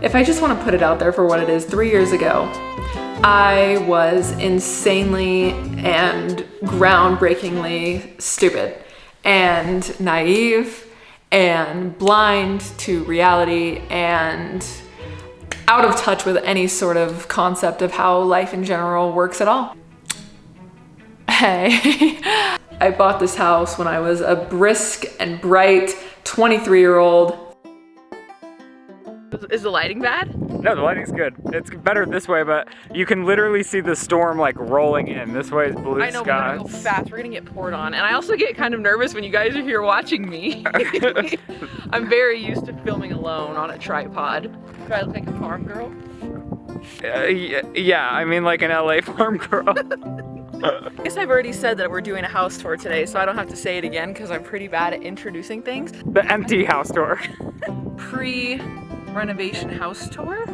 if I just want to put it out there for what it is, 3 years ago, I was insanely and groundbreakingly stupid and naive and blind to reality and out of touch with any sort of concept of how life in general works at all. Hey, I bought this house when I was a brisk and bright 23-year-old. Is the lighting bad? No, the lighting's good. It's better this way, but you can literally see the storm like rolling in. This way is blue skies. I know, we're gonna go fast. We're gonna get poured on. And I also get kind of nervous when you guys are here watching me. I'm very used to filming alone on a tripod. Do I look like a farm girl? Yeah, I mean like an LA farm girl. I guess I've already said that we're doing a house tour today, so I don't have to say it again because I'm pretty bad at introducing things. The empty house tour. Pre-renovation house tour?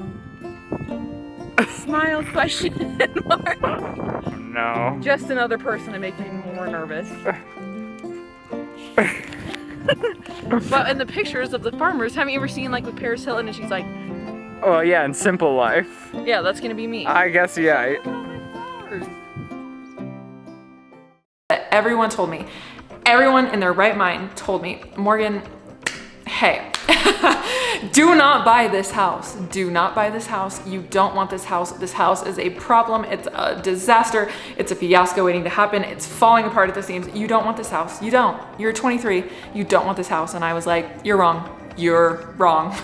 Smile question mark. No. Just another person to make me more nervous. But in the pictures of the farmers, haven't you ever seen like with Paris Hilton and she's like, oh yeah, in Simple Life. yeah, that's gonna be me. I guess, yeah. Everyone told me, everyone in their right mind told me, Morgan, hey, do not buy this house. Do not buy this house. You don't want this house. This house is a problem. It's a disaster. It's a fiasco waiting to happen. It's falling apart at the seams. You don't want this house. You don't. You're 23. You don't want this house. And I was like, you're wrong. You're wrong.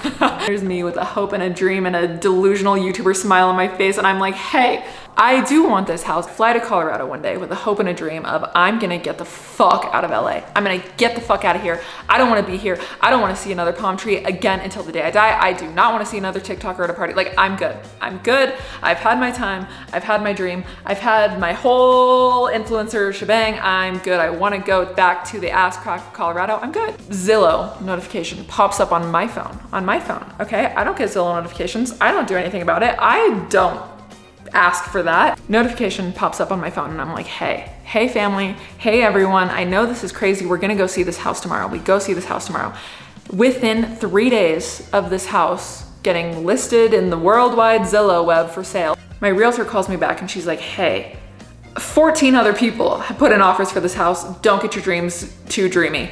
There's me with a hope and a dream and a delusional YouTuber smile on my face. And I'm like, hey, I do want this house. Fly to Colorado one day with a hope and a dream of I'm gonna get the fuck out of LA. I'm gonna get the fuck out of here. I don't wanna be here. I don't wanna see another palm tree again until the day I die. I do not wanna see another TikToker at a party. Like, I'm good. I'm good. I've had my time. I've had my dream. I've had my whole influencer shebang. I'm good. I wanna go back to the ass crack of Colorado. I'm good. Zillow notification pops up on my phone, okay? I don't get Zillow notifications. I don't do anything about it. I don't ask for that. Notification pops up on my phone and I'm like, hey family, hey everyone, I know this is crazy. We're gonna go see this house tomorrow. We go see this house tomorrow. Within 3 days of this house getting listed in the worldwide Zillow web for sale, my realtor calls me back and she's like, hey, 14 other people have put in offers for this house. Don't get your dreams too dreamy.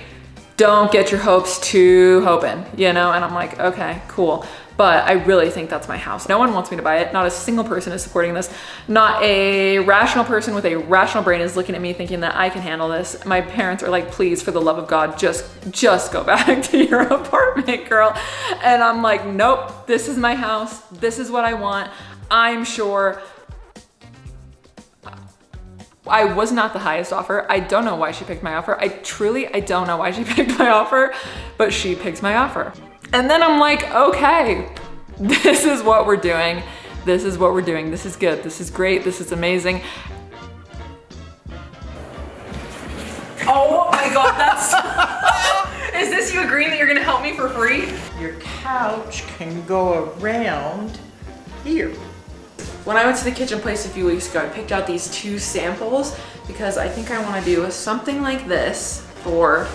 Don't get your hopes too hoping, you know? And I'm like, okay, cool. But I really think that's my house. No one wants me to buy it. Not a single person is supporting this. Not a rational person with a rational brain is looking at me thinking that I can handle this. My parents are like, please, for the love of God, just go back to your apartment, girl. And I'm like, nope, this is my house. This is what I want. I'm sure. I was not the highest offer. I don't know why she picked my offer. I don't know why she picked my offer, but she picked my offer. And then I'm like, okay, this is what we're doing. This is what we're doing. This is good. This is great. This is amazing. Oh my God, that's, is this you agreeing that you're gonna help me for free? Your couch can go around here. When I went to the kitchen place a few weeks ago, I picked out these 2 samples because I think I want to do something like this for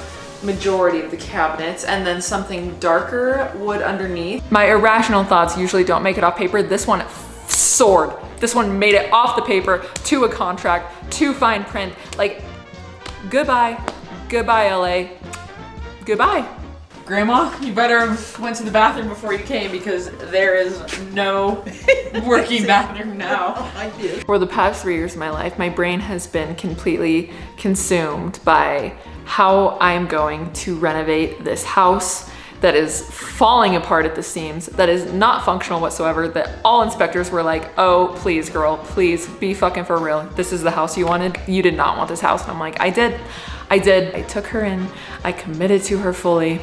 majority of the cabinets and then something darker wood underneath. My irrational thoughts usually don't make it off paper. This one soared. This one made it off the paper to a contract, to fine print. Like, goodbye, goodbye LA, goodbye. Grandma, you better have went to the bathroom before you came because there is no working bathroom now. I did. For the past 3 years of my life, my brain has been completely consumed by how I'm going to renovate this house that is falling apart at the seams, that is not functional whatsoever, that all inspectors were like, oh, please girl, please be fucking for real. This is the house you wanted. You did not want this house. And I'm like, I did. I took her in, I committed to her fully.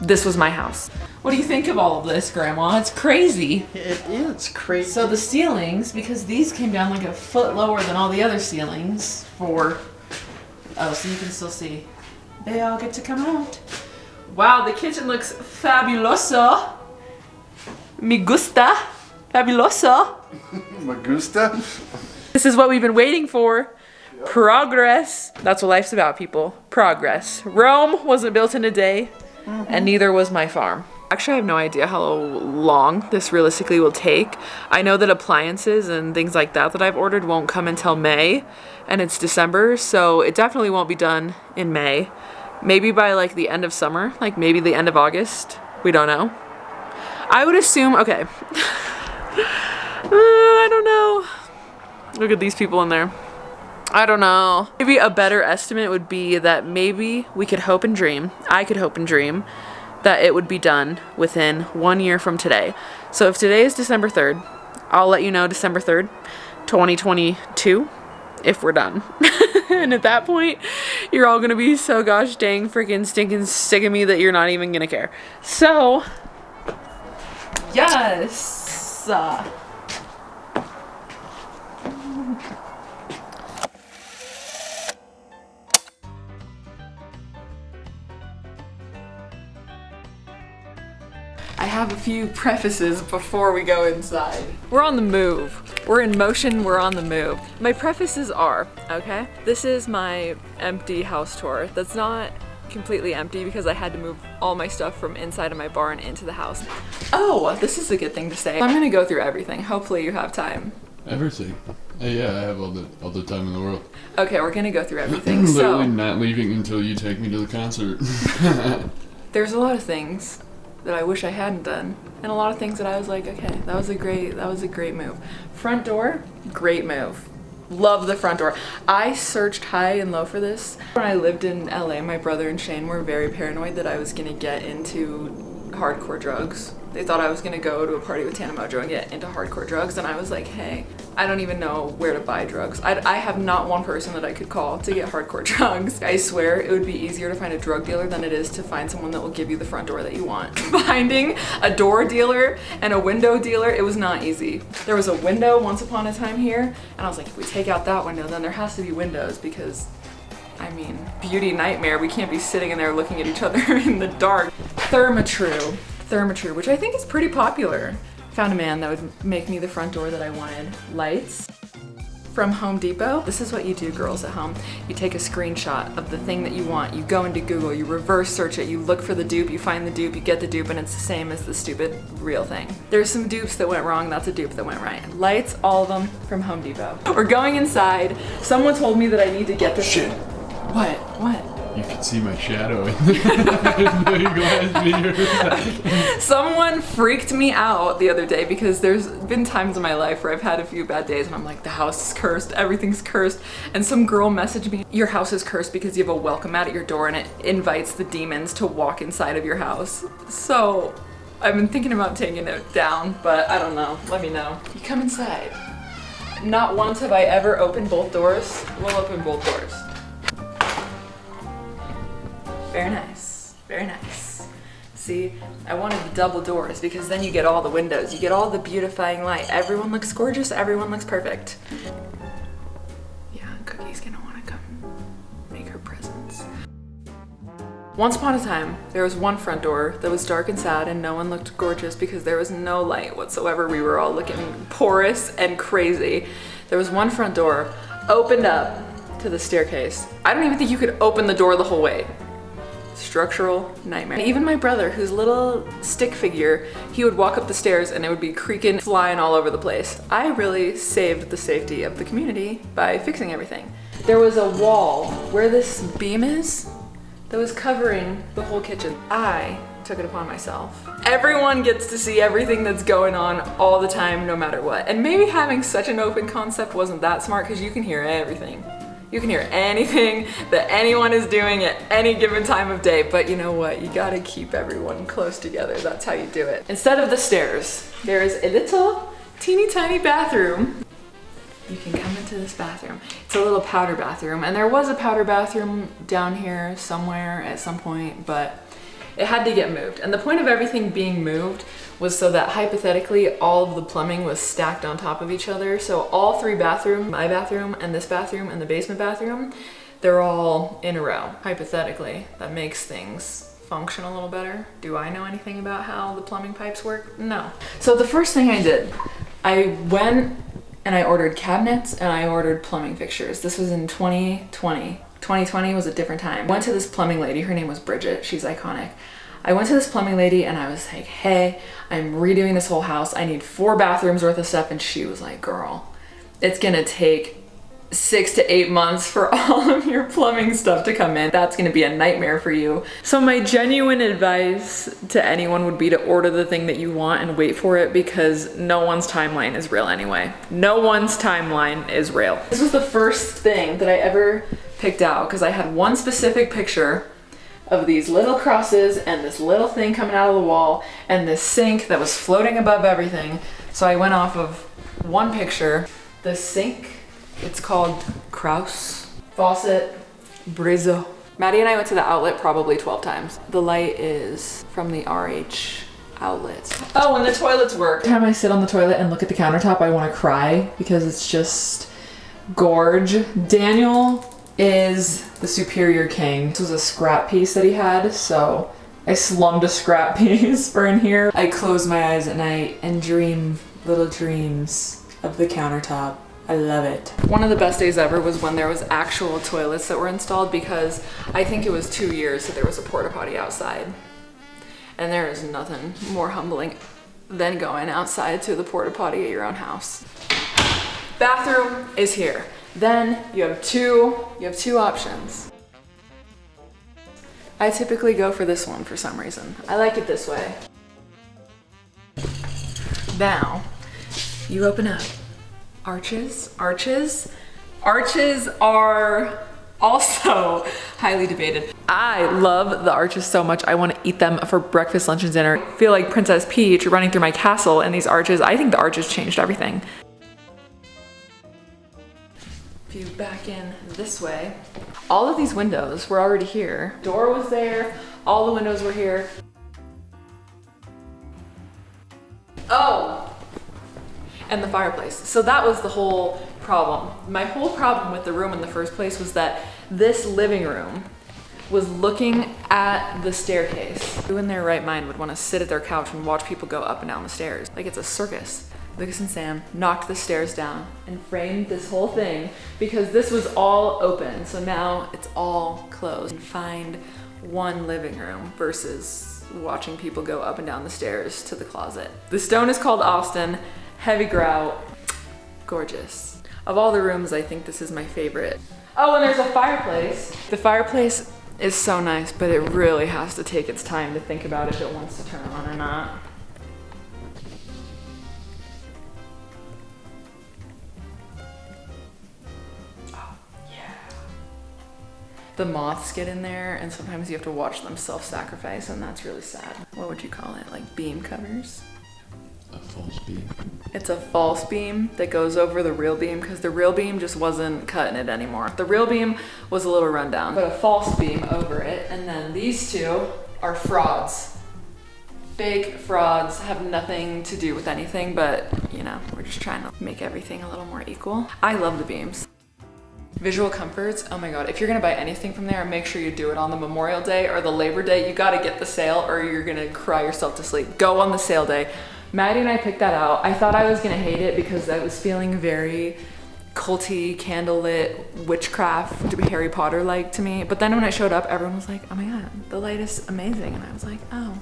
This was my house. What do you think of all of this, Grandma? It's crazy. It is crazy. So the ceilings, because these came down like a foot lower than all the other ceilings for, oh, so you can still see. They all get to come out. Wow, the kitchen looks fabuloso. Me gusta. Fabuloso. Me gusta. This is what we've been waiting for. Yep. Progress. That's what life's about, people. Progress. Rome wasn't built in a day. And neither was my farm. Actually, I have no idea how long this realistically will take. I know that appliances and things like that I've ordered won't come until May, and it's December, so it definitely won't be done in May. Maybe by like the end of summer, like maybe the end of August. We don't know. I would assume, okay. I don't know. Look at these people in there. I don't know. Maybe a better estimate would be that maybe we could hope and dream, I could hope and dream, that it would be done within 1 year from today. So if today is December 3rd, I'll let you know December 3rd, 2022, if we're done. And at that point, you're all gonna be so gosh dang freaking stinking sick of me that you're not even gonna care. So, yes! I have a few prefaces before we go inside. We're on the move. We're in motion, we're on the move. My prefaces are, okay, this is my empty house tour. That's not completely empty because I had to move all my stuff from inside of my barn into the house. Oh, this is a good thing to say. I'm gonna go through everything. Hopefully you have time. Everything. Yeah, I have all the time in the world. Okay, we're gonna go through everything. I'm literally So, not leaving until you take me to the concert. there's a lot of things that I wish I hadn't done, and a lot of things that I was like, okay, that was a great move. Front door, great move. Love the front door. I searched high and low for this. When I lived in LA, my brother and Shane were very paranoid that I was gonna get into hardcore drugs. They thought I was gonna go to a party with Tana Mojo and get into hardcore drugs, and I was like, hey, I don't even know where to buy drugs. I have not one person that I could call to get hardcore drugs. I swear it would be easier to find a drug dealer than it is to find someone that will give you the front door that you want. Finding a door dealer and a window dealer, it was not easy. There was a window once upon a time here, and I was like, if we take out that window, then there has to be windows because, I mean, beauty nightmare. We can't be sitting in there looking at each other in the dark. Therma-Tru, which I think is pretty popular. Found a man that would make me the front door that I wanted. Lights from Home Depot. This is what you do, girls at home. You take a screenshot of the thing that you want, you go into Google, you reverse search it, you look for the dupe, you find the dupe, you get the dupe, and it's the same as the stupid real thing. There's some dupes that went wrong, that's a dupe that went right. Lights, all of them from Home Depot. We're going inside. Someone told me that I need to get this. Shit. What? What? You can see my shadow in the glass mirror. Someone freaked me out the other day because there's been times in my life where I've had a few bad days and I'm like, the house is cursed, everything's cursed. And some girl messaged me, your house is cursed because you have a welcome mat at your door and it invites the demons to walk inside of your house. So I've been thinking about taking it down, but I don't know. Let me know. You come inside. Not once have I ever opened both doors. We'll open both doors. Very nice, very nice. See, I wanted the double doors because then you get all the windows, you get all the beautifying light. Everyone looks gorgeous, everyone looks perfect. Yeah, Cookie's gonna wanna come make her presence. Once upon a time, there was one front door that was dark and sad and no one looked gorgeous because there was no light whatsoever. We were all looking porous and crazy. There was one front door, opened up to the staircase. I don't even think you could open the door the whole way. Structural nightmare. Even my brother, whose little stick figure, he would walk up the stairs and it would be creaking, flying all over the place. I really saved the safety of the community by fixing everything. There was a wall where this beam is that was covering the whole kitchen. I took it upon myself. Everyone gets to see everything that's going on all the time, no matter what. And maybe having such an open concept wasn't that smart because you can hear everything. You can hear anything that anyone is doing at any given time of day, but you know what? You gotta keep everyone close together. That's how you do it. Instead of the stairs, there is a little teeny tiny bathroom. You can come into this bathroom. It's a little powder bathroom, and there was a powder bathroom down here somewhere at some point, but it had to get moved. And the point of everything being moved was so that hypothetically all of the plumbing was stacked on top of each other. So all three bathrooms, my bathroom and this bathroom and the basement bathroom, they're all in a row. Hypothetically, that makes things function a little better. Do I know anything about how the plumbing pipes work? No. So the first thing I did, I went and I ordered cabinets and I ordered plumbing fixtures. This was in 2020. 2020 was a different time. Went to this plumbing lady, her name was Bridget, she's iconic. I went to this plumbing lady and I was like, hey, I'm redoing this whole house. I need 4 bathrooms worth of stuff. And she was like, girl, it's gonna take 6 to 8 months for all of your plumbing stuff to come in. That's gonna be a nightmare for you. So my genuine advice to anyone would be to order the thing that you want and wait for it, because no one's timeline is real anyway. No one's timeline is real. This was the first thing that I ever picked out because I had one specific picture of these little crosses and this little thing coming out of the wall and this sink that was floating above everything. So I went off of one picture. The sink, it's called Kraus. Faucet, Brizzo. Maddie and I went to the outlet probably 12 times. The light is from the RH outlet. Oh, and the toilets work. Every time I sit on the toilet and look at the countertop, I want to cry because it's just gorge. Daniel is the superior king. This was a scrap piece that he had, so I slummed a scrap piece for in here. I close my eyes at night and dream little dreams of the countertop. I love it. One of the best days ever was when there was actual toilets that were installed, because I think it was 2 years that there was a porta potty outside. And there is nothing more humbling than going outside to the porta potty at your own house. Bathroom is here. Then you have two options. I typically go for this one for some reason. I like it this way. Now, you open up. Arches are also highly debated. I love the arches so much. I want to eat them for breakfast, lunch, and dinner. I feel like Princess Peach running through my castle in these arches. I think the arches changed everything. If you back in this way, all of these windows were already here. Door was there, all the windows were here. Oh, and the fireplace. So that was the whole problem. My whole problem with the room in the first place was that this living room was looking at the staircase. Who in their right mind would want to sit at their couch and watch people go up and down the stairs? Like it's a circus. Lucas and Sam knocked the stairs down and framed this whole thing because this was all open. So now it's all closed. And find one living room versus watching people go up and down the stairs to the closet. The stone is called Austin, heavy grout, gorgeous. Of all the rooms, I think this is my favorite. Oh, and there's a fireplace. The fireplace is so nice, but it really has to take its time to think about if it wants to turn on or not. The moths get in there and sometimes you have to watch them self-sacrifice, and that's really sad. What would you call it? Like beam covers? A false beam. It's a false beam that goes over the real beam because the real beam just wasn't cutting it anymore. The real beam was a little rundown, but a false beam over it. And then these two are frauds. Fake frauds, have nothing to do with anything, but you know, we're just trying to make everything a little more equal. I love the beams. Visual comforts, oh my God, if you're gonna buy anything from there, make sure you do it on the Memorial Day or the Labor Day. You gotta get the sale or you're gonna cry yourself to sleep. Go on the sale day. Maddie and I picked that out. I thought I was gonna hate it because I was feeling very culty, candlelit, witchcraft, Harry Potter-like to me. But then when it showed up, everyone was like, oh my God, the light is amazing. And I was like, oh,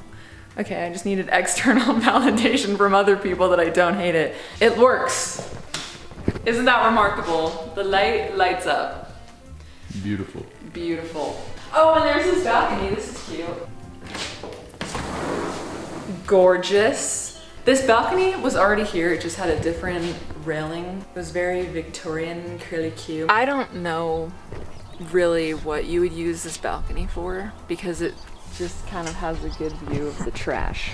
okay, I just needed external validation from other people that I don't hate it. It works. Isn't that remarkable? The light lights up. Beautiful. Beautiful. Oh, and there's this balcony. This is cute. Gorgeous. This balcony was already here. It just had a different railing. It was very Victorian, curly cute. I don't know really what you would use this balcony for because it just kind of has a good view of the trash.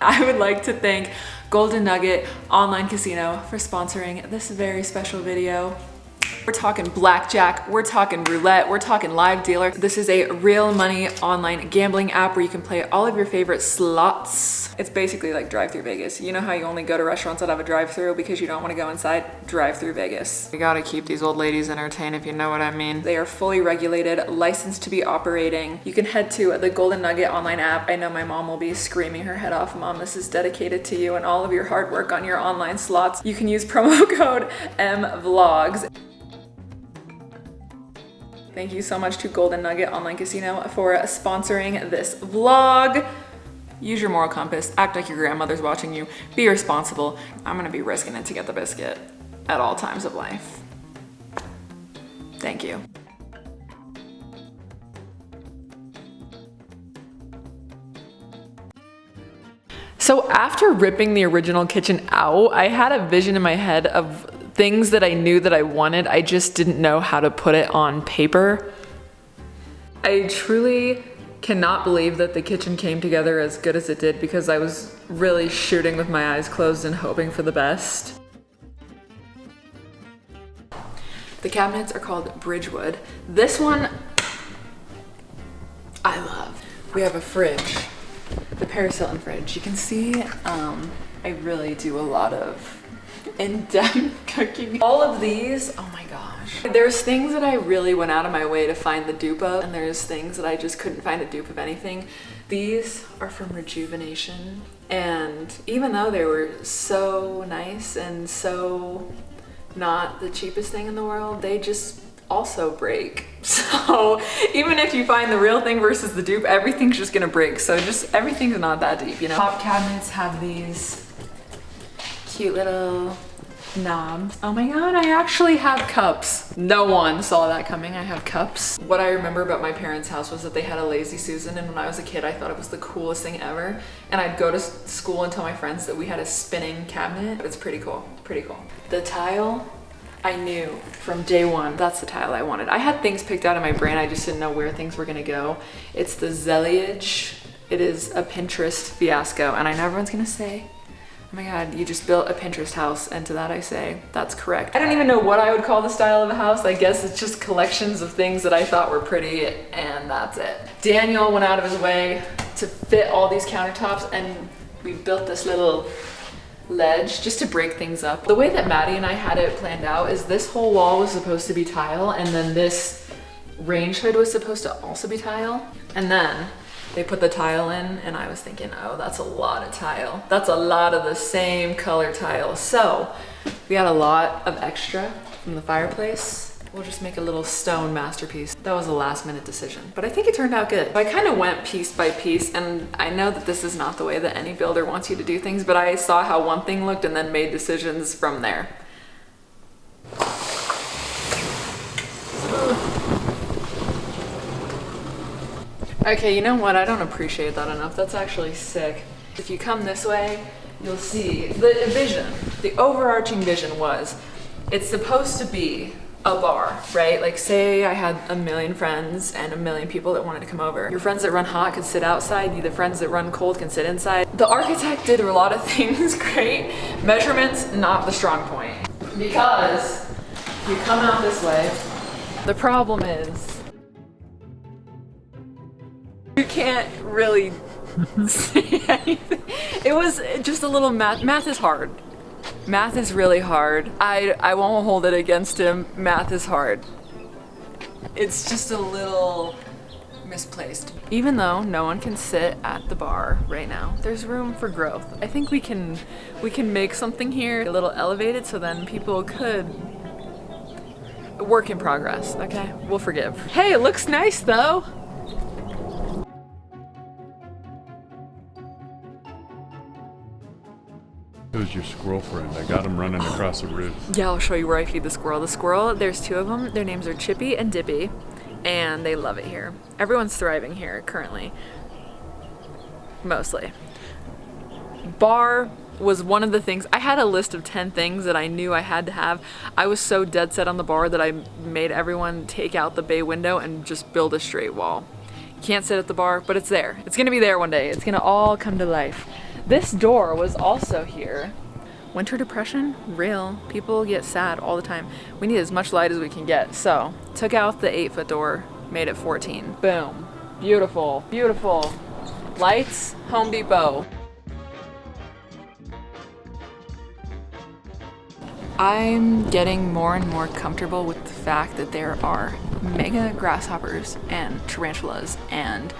I would like to thank Golden Nugget Online Casino for sponsoring this very special video. We're talking blackjack, we're talking roulette, we're talking live dealer. This is a real money online gambling app where you can play all of your favorite slots. It's basically like drive-through Vegas. You know how you only go to restaurants that have a drive-through because you don't want to go inside? Drive-through Vegas. You gotta keep these old ladies entertained if you know what I mean. They are fully regulated, licensed to be operating. You can head to the Golden Nugget online app. I know my mom will be screaming her head off. Mom, this is dedicated to you and all of your hard work on your online slots. You can use promo code MVLOGS. Thank you so much to Golden Nugget Online Casino for sponsoring this vlog. Use your moral compass, act like your grandmother's watching you, be responsible. I'm gonna be risking it to get the biscuit at all times of life. Thank you. So after ripping the original kitchen out, I had a vision in my head of things that I knew that I wanted. I just didn't know how to put it on paper. I truly cannot believe that the kitchen came together as good as it did because I was really shooting with my eyes closed and hoping for the best. The cabinets are called Bridgewood. This one, I love. We have a fridge, the Paris Hilton fridge. You can see I really do a lot of in-depth cooking. All of these, oh my gosh. There's things that I really went out of my way to find the dupe of, and there's things that I just couldn't find a dupe of anything. These are from Rejuvenation, and even though they were so nice and so not the cheapest thing in the world, they just also break. So even if you find the real thing versus the dupe, everything's just gonna break. So just everything's not that deep, you know? Top cabinets have these cute little knobs. Oh my god, I actually have cups. No one saw that coming. I have cups. What I remember about my parents' house was that they had a Lazy Susan, and when I was a kid I thought it was the coolest thing ever. And I'd go to school and tell my friends that we had a spinning cabinet. It's pretty cool, pretty cool. The tile, I knew from day one, that's the tile I wanted. I had things picked out in my brain, I just didn't know where things were gonna go. It's the Zeliage. It is a Pinterest fiasco, and I know everyone's gonna say, oh my god, you just built a Pinterest house, and to that I say, that's correct. I don't even know what I would call the style of a house. I guess it's just collections of things that I thought were pretty, and that's it. Daniel went out of his way to fit all these countertops, and we built this little ledge just to break things up. The way that Maddie and I had it planned out is this whole wall was supposed to be tile, and then this range hood was supposed to also be tile, and then they put the tile in, and I was thinking, oh, that's a lot of tile. That's a lot of the same color tile. So we had a lot of extra from the fireplace. We'll just make a little stone masterpiece. That was a last minute decision, but I think it turned out good. I kind of went piece by piece, and I know that this is not the way that any builder wants you to do things, but I saw how one thing looked and then made decisions from there. Okay, you know what? I don't appreciate that enough. That's actually sick. If you come this way, you'll see the vision. The overarching vision was, it's supposed to be a bar, right? Like say I had a million friends and a million people that wanted to come over. Your friends that run hot could sit outside, the friends that run cold can sit inside. The architect did a lot of things great. Measurements, not the strong point. Because if you come out this way, the problem is, you can't really see anything. It was just a little math. Math is hard. Math is really hard. I won't hold it against him. Math is hard. It's just a little misplaced. Even though no one can sit at the bar right now, there's room for growth. I think we can make something here a little elevated, so then people could. Work in progress, okay? We'll forgive. Hey, it looks nice though. It was your squirrel friend. I got him running across the roof. Yeah, I'll show you where I feed the squirrel. The squirrel, there's two of them. Their names are Chippy and Dippy, and they love it here. Everyone's thriving here currently. Mostly. Bar was one of the things. I had a list of 10 things that I knew I had to have. I was so dead set on the bar that I made everyone take out the bay window and just build a straight wall. You can't sit at the bar, but it's there. It's gonna be there one day. It's gonna all come to life. This door was also here. Winter depression? Real. People get sad all the time. We need as much light as we can get. So, took out the 8-foot door, made it 14. Boom. Beautiful, beautiful. Lights, Home Depot. I'm getting more and more comfortable with the fact that there are mega grasshoppers and tarantulas and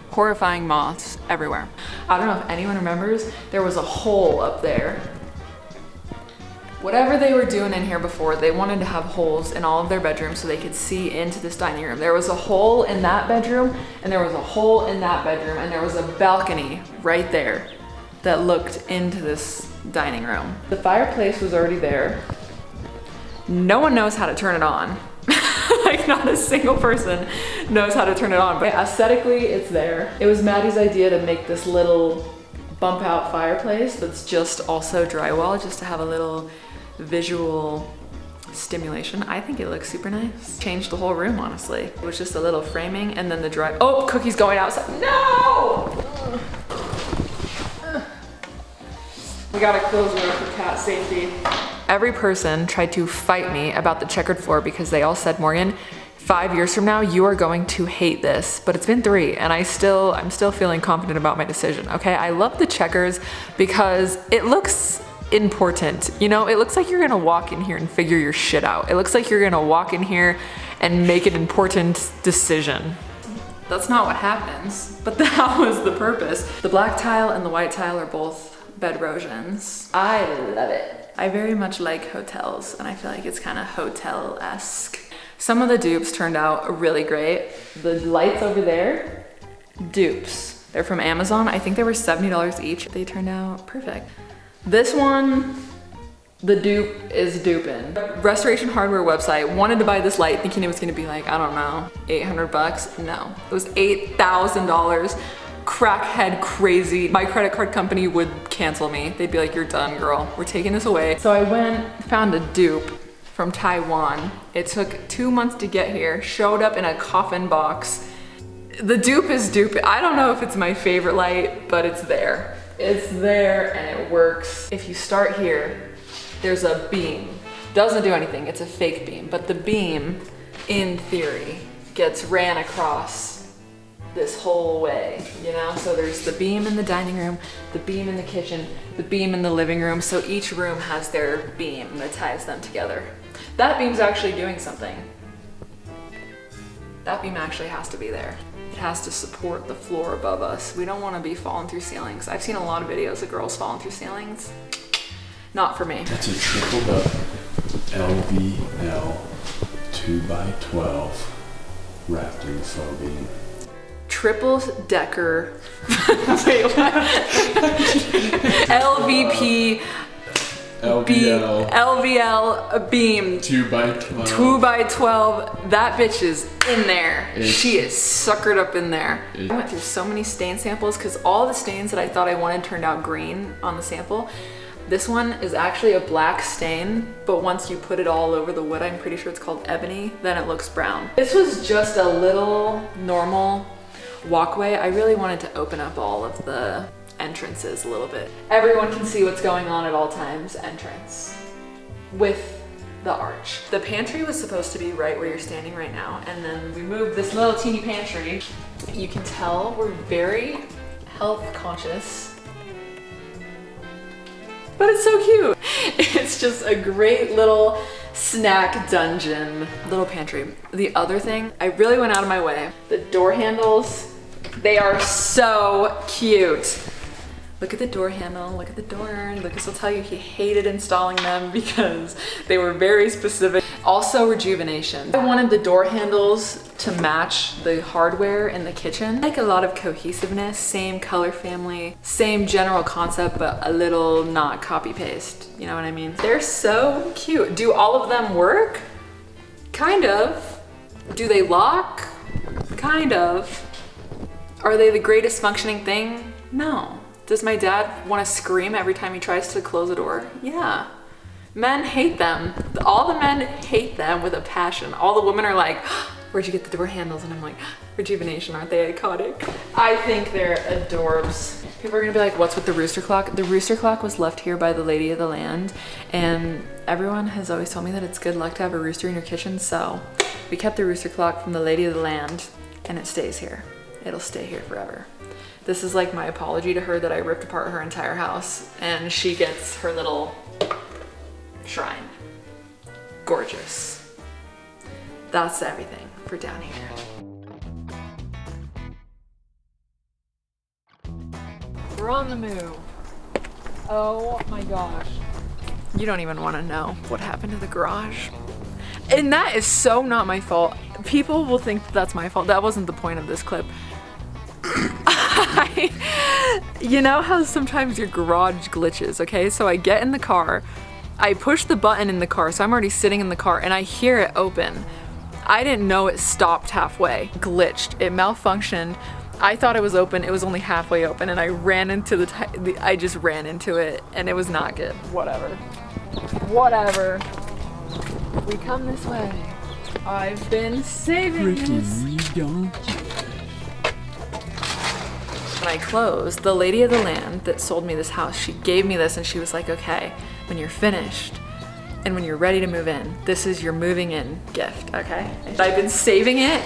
horrifying moths everywhere. I don't know if anyone remembers, there was a hole up there Whatever they were doing in here before, they wanted to have holes in all of their bedrooms so they could see into this dining room. There was a hole in that bedroom, and there was a hole in that bedroom, and there was a balcony right there that looked into this dining room. The fireplace was already there. No one knows how to turn it on. Like, not a single person knows how to turn it on, but aesthetically it's there. It was Maddie's idea to make this little bump out fireplace that's just also drywall, just to have a little visual stimulation. I think it looks super nice. Changed the whole room, honestly. It was just a little framing, and then the oh, Cookie's going outside. No! We gotta close the door for cat safety. Every person tried to fight me about the checkered floor because they all said, Morgan, 5 years from now, you are going to hate this. But it's been 3, and I'm still feeling confident about my decision, okay? I love the checkers because it looks important. You know, it looks like you're gonna walk in here and figure your shit out. It looks like you're gonna walk in here and make an important decision. That's not what happens, but that was the purpose. The black tile and the white tile are both bedrosians. I love it. I very much like hotels, and I feel like it's kind of hotel-esque. Some of the dupes turned out really great. The lights over there, dupes. They're from Amazon. I think they were $70 each. They turned out perfect. This one, the dupe is duping. Restoration Hardware website wanted to buy this light thinking it was gonna be like, I don't know, 800 bucks. No, it was $8,000. Crackhead crazy. My credit card company would cancel me. They'd be like, you're done, girl. We're taking this away. So I went, found a dupe from Taiwan. It took 2 months to get here, showed up in a coffin box. The dupe is dupe. I don't know if it's my favorite light, but it's there. It's there and it works. If you start here, there's a beam. Doesn't do anything, it's a fake beam, but the beam, in theory, gets ran across this whole way, you know? So there's the beam in the dining room, the beam in the kitchen, the beam in the living room, so each room has their beam that ties them together. That beam's actually doing something. That beam actually has to be there. It has to support the floor above us. We don't want to be falling through ceilings. I've seen a lot of videos of girls falling through ceilings. Not for me. It's a triple deck LVL 2x12 rafting faux beam. Triple decker. Wait, what? LVP. LVL beam 2x12. 2x12. That bitch is in there. It's, she is suckered up in there. I went through so many stain samples because all the stains that I thought I wanted turned out green on the sample. This one is actually a black stain, but once you put it all over the wood, I'm pretty sure it's called ebony, then it looks brown. This was just a little normal walkway. I really wanted to open up all of the entrances a little bit. Everyone can see what's going on at all times entrance with the arch. The pantry was supposed to be right where you're standing right now, and then we moved this little teeny pantry. You can tell we're very health conscious, but it's so cute. It's just a great little snack dungeon, little pantry. The other thing, I really went out of my way. The door handles, they are so cute. Look at the door handle, look at the door. Lucas will tell you he hated installing them because they were very specific. Also Rejuvenation. I wanted the door handles to match the hardware in the kitchen. Like a lot of cohesiveness, same color family, same general concept, but a little not copy paste. You know what I mean? They're so cute. Do all of them work? Kind of. Do they lock? Kind of. Are they the greatest functioning thing? No. Does my dad want to scream every time he tries to close a door? Yeah. Men hate them. All the men hate them with a passion. All the women are like, where'd you get the door handles? And I'm like, Rejuvenation, aren't they iconic? I think they're adorbs. People are gonna be like, what's with the rooster clock? The rooster clock was left here by the lady of the land, and everyone has always told me that it's good luck to have a rooster in your kitchen, so we kept the rooster clock from the lady of the land, and it stays here. It'll stay here forever. This is like my apology to her that I ripped apart her entire house, and she gets her little shrine. Gorgeous. That's everything for down here. We're on the move. Oh my gosh. You don't even want to know what happened to the garage. And that is so not my fault. People will think that that's my fault. That wasn't the point of this clip. You know how sometimes your garage glitches, okay? So I get in the car, I push the button in the car, so I'm already sitting in the car, and I hear it open. I didn't know it stopped halfway, glitched, it malfunctioned. I thought it was open, it was only halfway open, and I ran into I just ran into it, and it was not good. Whatever. Whatever. We come this way. I've been saving this. When I closed, the lady of the land that sold me this house, she gave me this and she was like, okay, when you're finished and when you're ready to move in, this is your moving in gift, okay? I've been saving it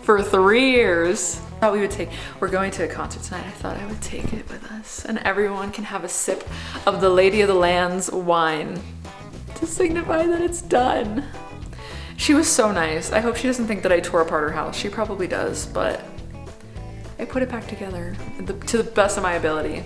for 3 years. I thought we would we're going to a concert tonight. I thought I would take it with us and everyone can have a sip of the lady of the land's wine to signify that it's done. She was so nice. I hope she doesn't think that I tore apart her house. She probably does, but I put it back together to the best of my ability.